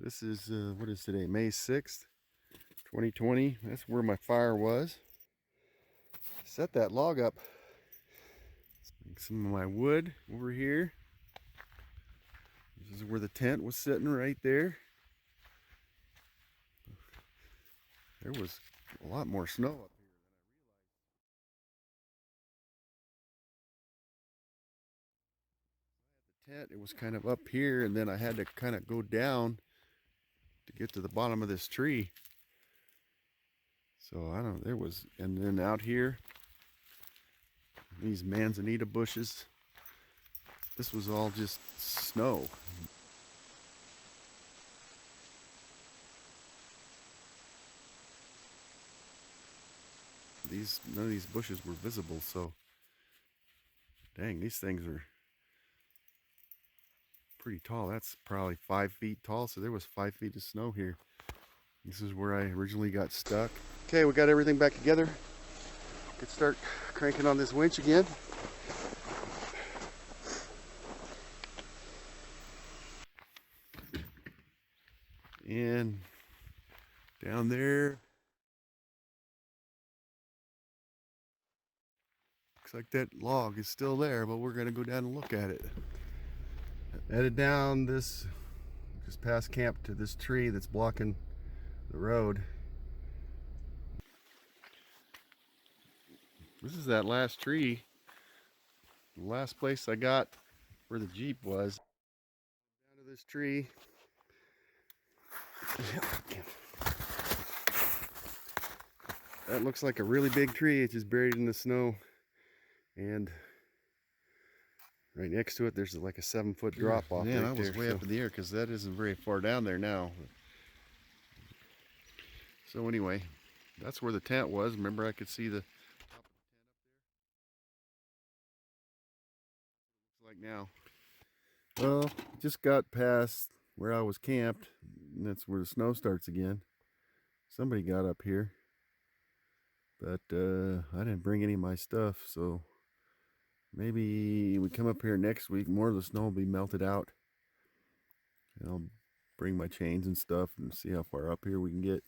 This is, what is today, May 6th, 2020. That's where my fire was. Set that log up. Some of my wood over here. This is where the tent was sitting right there. There was a lot more snow up here than I realized. The tent, it was kind of up here, and then I had to kind of go down to get to the bottom of this tree. So I don't know, there was, and then out here, these manzanita bushes, this was all just snow. None of these bushes were visible, so dang, these things are pretty tall. That's probably 5 feet tall, so there was 5 feet of snow here. This is where I originally got stuck. Okay, we got everything back together. Could start cranking on this winch again. And down there, looks like that log is still there, but we're gonna go down and look at it. Headed down this, just past camp, to this tree that's blocking the road. This is that last tree, the last place I got where the Jeep was. Down to this tree. That looks like a really big tree. It's just buried in the snow, and right next to it there's like a 7-foot drop off. Man, I was way up in the air because that isn't very far down there now. So anyway, that's where the tent was. Remember, I could see the top of the tent up there. Looks like now. Well, just got past where I was camped, and that's where the snow starts again. Somebody got up here, but I didn't bring any of my stuff, so maybe we come up here next week, more of the snow will be melted out, and I'll bring my chains and stuff and see how far up here we can get.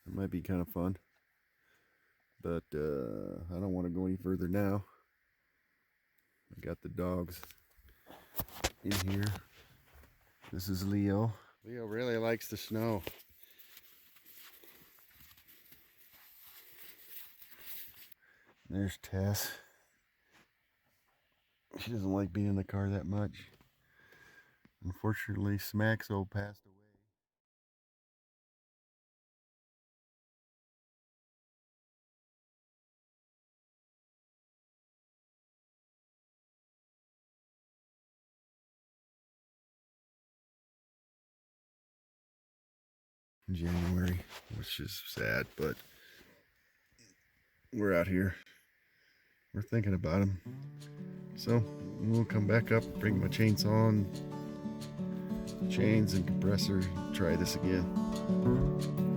It might be kind of fun, but I don't want to go any further now. I got the dogs in here. This is Leo. Leo really likes the snow. There's Tess. She doesn't like being in the car that much. Unfortunately, Smaxo passed away. In January, which is sad, but we're out here. We're thinking about him. So we'll come back up, bring my chainsaw and chains and compressor, try this again.